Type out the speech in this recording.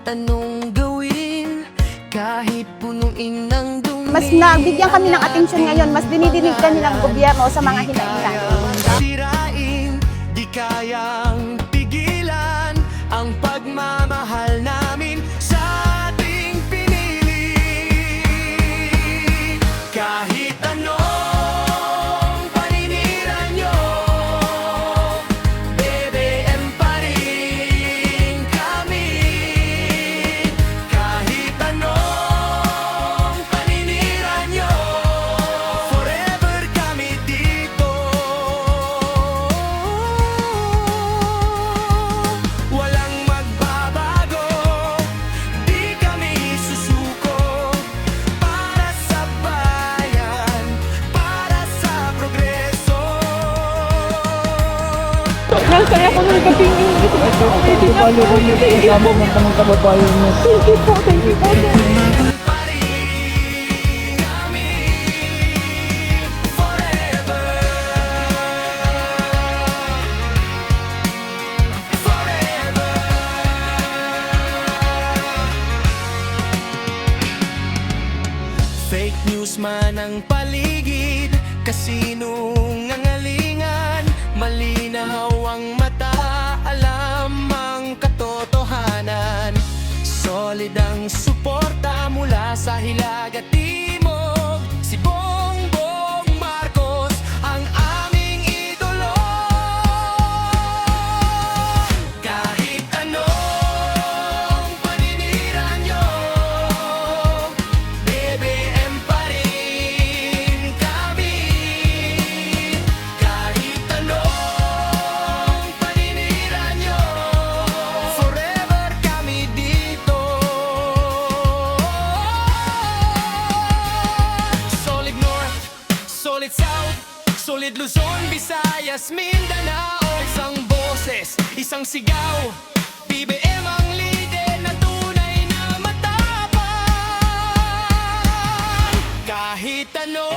anong gawin, kahit punuin ng dumi. Mas nabigyan kami ng atensyon ngayon, mas dinidinig ka nilang gobyerno sa mga hinailan. Sirain, di kayang pigilan ang pagmamahal namin sa ating pinili. Kahit anong paninira nyo, BBM pa rin kami. Kahit anong paninira nyo, forever kami dito. Walang magbabago, di kami susuko. Para sa bayan, para sa progreso. Nasaya ko ng kapingin. Paano ko niyo kasama ng mga kababayan mo? Thank you po, thank you po. Pa rin kami forever. Forever. Fake news man ang paligid, kasinungalingan, malinaw ang mata, alam ang katotohanan. Solid ang suporta mula sa hilag at timog. Si Bongbong Marcos ang aming idolo. Kahit anong paninira nyo, BBM pa rin kami. Kahit anong paninira nyo, forever kami dito. Solid North, solid South, solid Luzon, Visayas, Mindanao. Isang boses, isang sigaw, BBM ang líder na tunay na matapang. Kahit ano